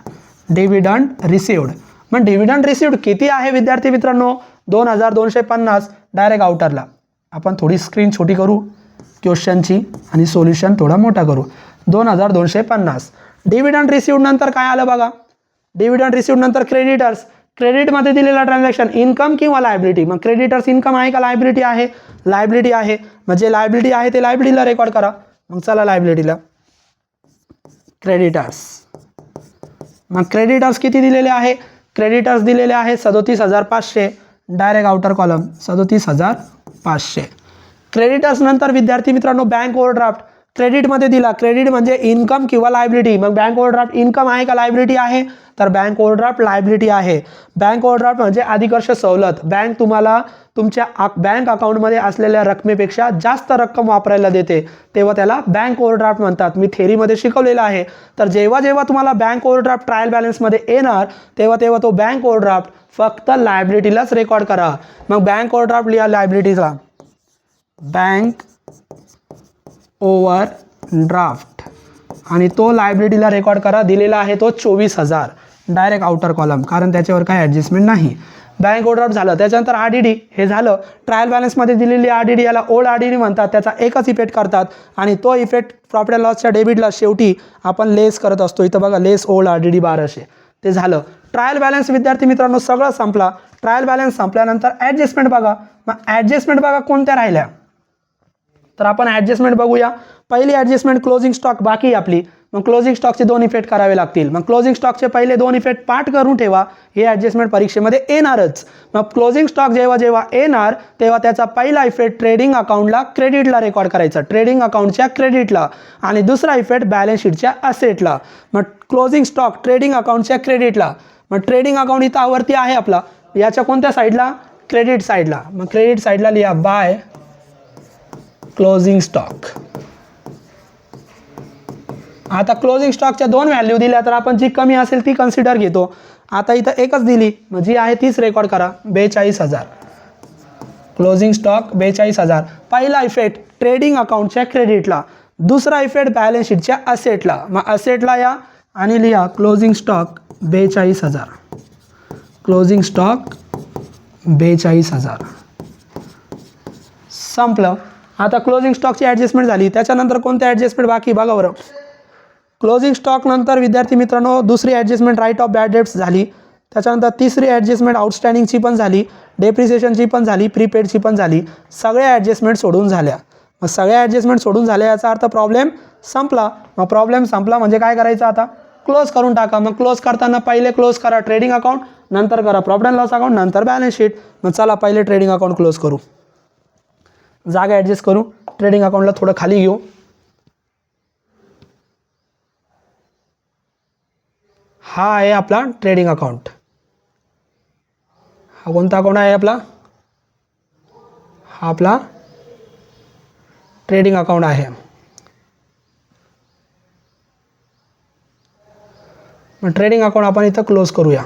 डिव्हिडंड रिसिव्ड. मग डिव्हिडंड रिसिव्ड किती आहे विद्यार्थी मित्रांनो? 2250. डायरेक्ट आउटरला. आपण थोडी स्क्रीन छोटी करू क्वेश्चनची आणि सोल्युशन थोडा मोठा करू. 2250. डिव्हिडंड रिसिव्ड नंतर काय आलं बघा, डिव्हिडंड रिसिव्ड नंतर क्रेडिटर्स. क्रेडिटमध्ये दिलेला ट्रान्झॅक्शन इन्कम किंवा लायबिलिटी. मग क्रेडिटर्स इन्कम आहे का लायबिलिटी आहे? लायबिलिटी आहे. म्हणजे लायबिलिटी आहे ते लायबिलिटीला रेकॉर्ड करा. मग चला लायबिलिटीला, क्रेडिटर्स. मग क्रेडिटर्स किती दिलेले आहे? क्रेडिटर्स दिलेले आहे 37500. Direct outer column 37500. क्रेडिटर्स नंतर विद्यार्थी मित्रांनो बँक ओव्हरड्राफ्ट. क्रेडिटमध्ये दिला, क्रेडिट म्हणजे इन्कम किंवा लायबिलिटी. मग बँक ओव्हरड्राफ्ट इन्कम आहे का लायबिलिटी आहे? तर बँक ओव्हरड्राफ्ट लायबिलिटी आहे. बँक ओव्हरड्राफ्ट म्हणजे अधिकर्ष सवलत. बँक तुम्हाला तुमच्या बँक अकाउंटमध्ये असलेल्या रकमेपेक्षा जास्त रक्कम वापरायला देते, तेव्हा त्याला बँक ओव्हरड्राफ्ट म्हणतात. मी थेरीमध्ये शिकवलेलं आहे. तर जेव्हा जेव्हा तुम्हाला बँक ओव्हरड्राफ्ट ट्रायल बॅलन्समध्ये येणार तेव्हा तेव्हा तो बँक ओव्हरड्राफ्ट फक्त लायबिलिटीलाच रेकॉर्ड करा. मग बँक ओव्हरड्राफ्ट लिहा लायबिलिटीला, बँक ओव्हरड्राफ्ट, आणि तो लायबिलिटीला रेकॉर्ड करा. दिलेला आहे तो 24,000. डायरेक्ट आउटर कॉलम, कारण त्याच्यावर काही ॲडजस्टमेंट नाही. बँक ओव्हरड्राफ्ट झालं. त्याच्यानंतर आरडीडी हे झालं. ट्रायल बॅलन्समध्ये दिलेली आरडीडी याला ओल्ड आरडीडी म्हणतात. त्याचा एकच इफेक्ट करतात आणि तो इफेक्ट प्रॉफिट अँड लॉसच्या डेबिटला शेवटी आपण लेस करत असतो. इथं बघा लेस ओल्ड आरडीडी 1200. ते झालं. ट्रायल बॅलन्स विद्यार्थी मित्रांनो सगळं संपला. ट्रायल बॅलन्स संपल्यानंतर ॲडजस्टमेंट बघा. मग ॲडजस्टमेंट बघा कोणत्या राहिल्या, तर आपण ॲडजस्टमेंट बघूया. पहिली ॲडजस्टमेंट क्लोजिंग स्टॉक बाकी आपली. मग क्लोजिंग स्टॉकचे 2 इफेक्ट करावे लागतील. मग क्लोजिंग स्टॉकचे पहिले 2 इफेक्ट पाठ करून ठेवा, हे ॲडजस्टमेंट परीक्षेमध्ये येणारच. मग क्लोजिंग स्टॉक जेव्हा जेव्हा येणार तेव्हा त्याचा पहिला इफेक्ट ट्रेडिंग अकाउंटला क्रेडिटला रेकॉर्ड करायचा, ट्रेडिंग अकाउंटच्या क्रेडिटला, आणि दुसरा इफेक्ट बॅलन्स शीटच्या असेटला. मग क्लोजिंग स्टॉक ट्रेडिंग अकाउंटच्या क्रेडिटला. मग ट्रेडिंग अकाउंट इथं आवर्ती आहे आपला, याच्या कोणत्या साईडला? क्रेडिट साईडला. मग क्रेडिट साईडला लिहा बाय क्लोजिंग स्टॉक. आता क्लोजिंग स्टॉकच्या 2 व्हॅल्यू दिल्या तर आपण जी कमी असेल ती कन्सिडर घेतो. आता इथं एकच दिली, मग जी आहे तीच रेकॉर्ड करा, 42,000. Closing stock 42,000. पहिला इफेक्ट ट्रेडिंग अकाउंटच्या क्रेडिटला, दुसरा इफेक्ट बॅलन्स शीटच्या असेटला. मग असेटला या आणि लिहा क्लोजिंग स्टॉक 42,000. Closing stock 42,000. संपलं. आता क्लोजिंग स्टॉकची ॲडजस्टमेंट झाली. त्याच्यानंतर कोणत्या ॲडजस्टमेंट बाकी बघा बरं. क्लोजिंग स्टॉक नंतर विद्यार्थी मित्रांनो दुसरी adjustment write off bad debts झाली. त्याच्यानंतर तिसरी ॲडजस्टमेंट आउटस्टँडिंगची पण झाली, डेप्रिसिएशनची पण झाली, प्रीपेडची पण झाली. सगळ्या ॲडजस्टमेंट सोडून झाल्या. मग सगळ्या ॲडजस्टमेंट सोडून झाल्या याचा अर्थ प्रॉब्लेम संपला. मग प्रॉब्लेम संपला म्हणजे काय करायचं आता, क्लोज करून टाका. मग क्लोज करताना पहिले क्लोज करा ट्रेडिंग अकाउंट, नंतर करा प्रॉफिट अँड लॉस अकाउंट, नंतर बॅलन्स शीट. मग चला पहिले ट्रेडिंग अकाउंट क्लोज करू. जागा ॲडजस्ट करू. ट्रेडिंग अकाउंटला थोडं खाली घेऊ. हा आहे आपला ट्रेडिंग अकाउंट. हा कोणता अकाउंट आहे आपला, हा आपला ट्रेडिंग अकाउंट आहे. मग ट्रेडिंग अकाउंट आपण इथं क्लोज करूया.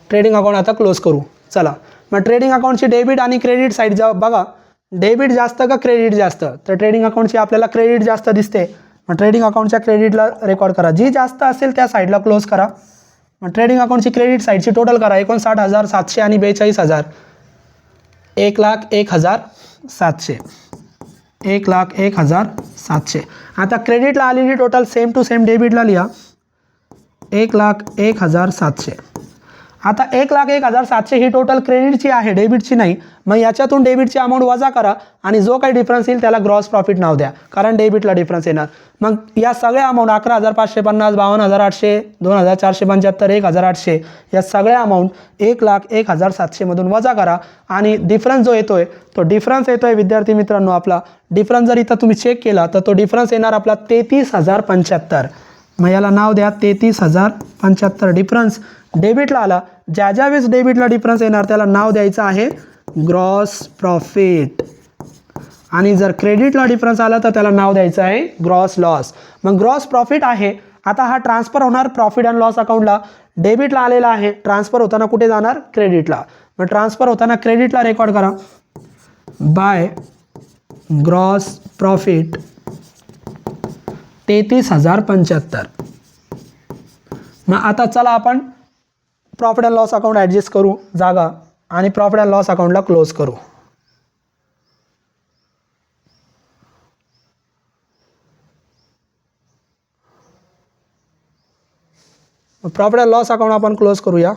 ट्रेडिंग अकाउंट आता क्लोज करू. चला मग ट्रेडिंग अकाउंटची डेबिट आणि क्रेडिट साईड जा बघा. डेबिट जास्त का क्रेडिट जास्त, तर ट्रेडिंग अकाउंटची आपल्याला क्रेडिट जास्त दिसते. मग ट्रेडिंग अकाउंटच्या क्रेडिटला रेकॉर्ड करा. जी जास्त असेल त्या साईडला क्लोज करा. मग ट्रेडिंग अकाउंटची क्रेडिट साईडची टोटल करा. 59,700 आणि 42,000. 1,01,700. 1,01,700. आता क्रेडिटला आलेली टोटल सेम टू सेम डेबिटला लिहा. 1,01,700. आता 1,01,700 ही टोटल क्रेडिटची आहे, डेबिटची नाही. मग याच्यातून डेबिटची अमाऊंट वजा करा आणि जो काही डिफरन्स येईल त्याला ग्रॉस प्रॉफिट नाव द्या, कारण डेबिटला डिफरन्स येणार. मग या सगळ्या अमाऊंट 11,550, 52,800, 2,475, 1,800 या सगळ्या अमाऊंट 1,01,700 मधून वजा करा आणि डिफरन्स जो येतोय तो डिफरन्स येतोय विद्यार्थी मित्रांनो आपला डिफरन्स जर इथं तुम्ही चेक केला तर तो डिफरन्स येणार आपला 33,075. मग याला नाव द्या 33,075. डिफरन्स डेबिटला आला. ज्या ज्या वेळेस डेबिटला डिफरन्स येणार त्याला नाव द्यायचं आहे ग्रॉस प्रॉफिट. आणि जर क्रेडिटला डिफरन्स आला तर त्याला नाव द्यायचं आहे ग्रॉस लॉस. मग ग्रॉस प्रॉफिट आहे. आता हा ट्रान्सफर होणार प्रॉफिट अँड लॉस अकाउंटला. डेबिटला आलेला आहे, ट्रान्सफर होताना कुठे जाणार, क्रेडिटला. मग ट्रान्सफर होताना क्रेडिटला रेकॉर्ड करा बाय ग्रॉस प्रॉफिट 33,075. मग आता चला आपण profit and loss account adjust करू जागा आणि प्रॉफिट अँड लॉस अकाउंटला क्लोज करू. प्रॉफिट अँड लॉस अकाउंट आपण क्लोज करूया.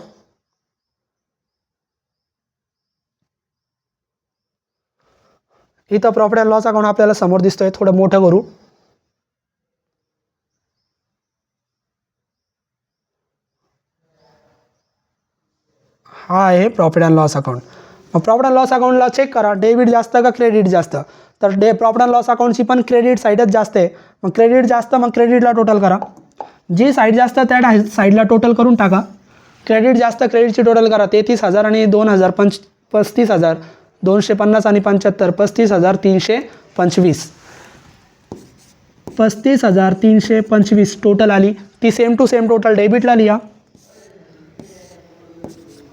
इथं प्रॉफिट अँड लॉस अकाउंट आपल्याला समोर दिसतोय, थोडं मोठं करू. हा आहे प्रॉफिट अँड लॉस अकाउंट. मग प्रॉफिट अँड लॉस अकाउंटला चेक करा डेबिट जास्त का क्रेडिट जास्त, तर प्रॉफिट अँड लॉस अकाउंटची पण क्रेडिट साईडच जास्त आहे. मग क्रेडिट जास्त, मग क्रेडिटला टोटल करा. जी साईड जास्त त्या साईडला टोटल करून टाका. क्रेडिट जास्त क्रेडिटची टोटल करा. 33,000 आणि 2,000 35,000, 250 आणि 75 35,325. 35,325 टोटल आली. ती सेम टू सेम टोटल डेबिटला लिहा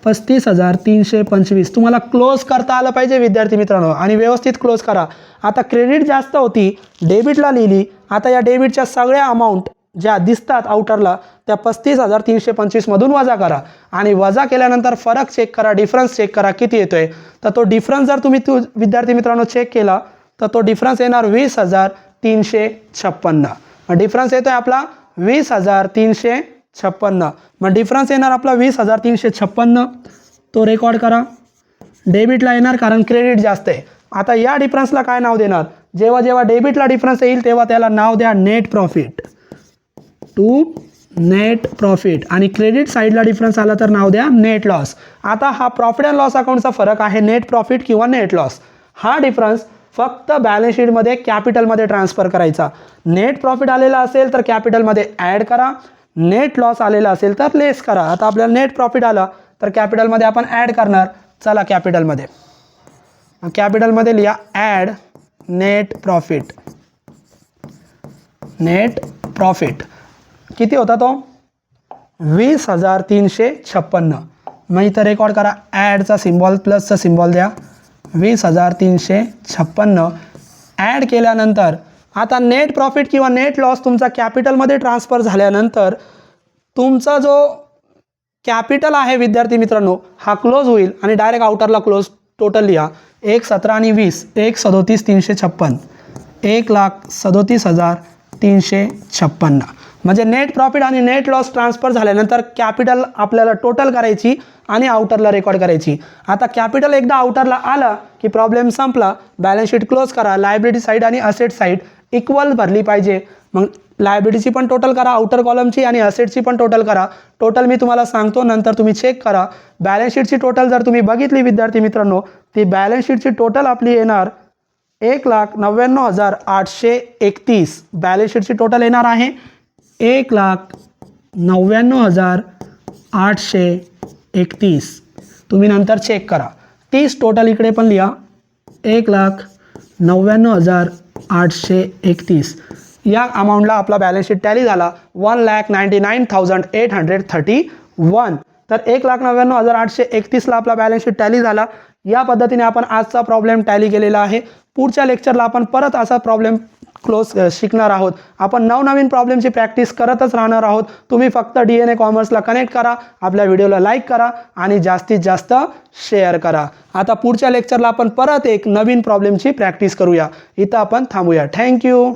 35,325. तुम्हाला क्लोज करता आलं पाहिजे विद्यार्थी मित्रांनो आणि व्यवस्थित क्लोज करा. आता क्रेडिट जास्त होती, डेबिटला लिहिली. आता या डेबिटच्या सगळ्या अमाऊंट ज्या दिसतात आउटरला त्या 35,325 मधून वजा करा आणि वजा केल्यानंतर फरक चेक करा, डिफरन्स चेक करा किती येतोय. तर तो डिफरन्स जर तुम्ही विद्यार्थी मित्रांनो चेक केला तर तो डिफरन्स येणार 20,356. डिफरन्स येतोय आपला 20,356. मग डिफरन्स येणार आपला 20,356. तो रेकॉर्ड करा. डेबिटला येणार कारण क्रेडिट जास्त आहे. आता या डिफरन्सला काय नाव देणार, जेव्हा जेव्हा डेबिटला डिफरन्स येईल तेव्हा त्याला नाव द्या net profit to net profit आणि क्रेडिट साईडला डिफरन्स आला तर नाव द्या नेट लॉस. आता हा प्रॉफिट अँड लॉस अकाउंटचा फरक आहे नेट प्रॉफिट किंवा नेट लॉस. हा डिफरन्स फक्त बॅलन्स शीटमध्ये कॅपिटलमध्ये ट्रान्सफर करायचा. नेट प्रॉफिट आलेला असेल तर कॅपिटलमध्ये ॲड करा, नेट लॉस आलेला असेल तर लेस करा. आता आपल्याला नेट प्रॉफिट आला तर कॅपिटलमध्ये आपण ॲड करणार. चला कॅपिटलमध्ये लिहा add net profit. Net profit किती होता तो 20,356. मग इथं रेकॉर्ड करा ॲडचा सिम्बॉल प्लसचा सिम्बॉल द्या 20,356. ॲड केल्यानंतर आता नेट प्रॉफिट किंवा नेट लॉस तुमचा कॅपिटलमध्ये ट्रान्सफर झाल्यानंतर तुमचा जो कॅपिटल आहे विद्यार्थी मित्रांनो, हा क्लोज होईल आणि डायरेक्ट आउटरला क्लोज. टोटल लिहा 1, 17 आणि 20, 1, 37, 356, 1,37,356. म्हणजे नेट प्रॉफिट आणि नेट लॉस ट्रान्सफर झाल्यानंतर कॅपिटल आपल्याला टोटल करायची आणि आउटरला रेकॉर्ड करायची. आता कॅपिटल एकदा आउटरला आला की प्रॉब्लेम संपला. बॅलन्स शीट क्लोज करा. लायबिलिटी साईड आणि असेट साईड इक्वल भरली पाहिजे. मग लायबिलिटीची पण टोटल करा, आउटर कॉलमची आणि असेटची पण टोटल करा. टोटल मी तुम्हाला सांगतो, नंतर तुम्ही चेक करा. बॅलन्स शीटची टोटल जर तुम्ही बघितली विद्यार्थी मित्रांनो, ती बॅलन्स शीटची टोटल आपली येणार 1,99,831. बॅलन्स शीटची टोटल येणार आहे 1,99,831. तुम्ही नंतर चेक करा. 30 टोटल इकडे पण लिहा 1,99,831. या अमाऊंटला आपला बॅलन्स शीट टॅली झाला 1,99,831. तर 1,99,831ला आपला बॅलन्स शीट टॅली झाला. या पद्धतीने आपण आजचा प्रॉब्लेम टॅली केलेला आहे. पुढच्या लेक्चरला आपण परत असा प्रॉब्लेम क्लोज शिकणार आहोत. आपण नवनवीन प्रॉब्लेमची प्रॅक्टिस करतच राहणार आहोत. तुम्ही फक्त DNA कॉमर्सला कनेक्ट करा, आपल्या व्हिडिओला लाईक करा आणि जास्तीत जास्त शेअर करा. आता पुढच्या लेक्चरला आपण परत एक नवीन प्रॉब्लेमची प्रॅक्टिस करूया. इथं आपण थांबूया. थँक्यू.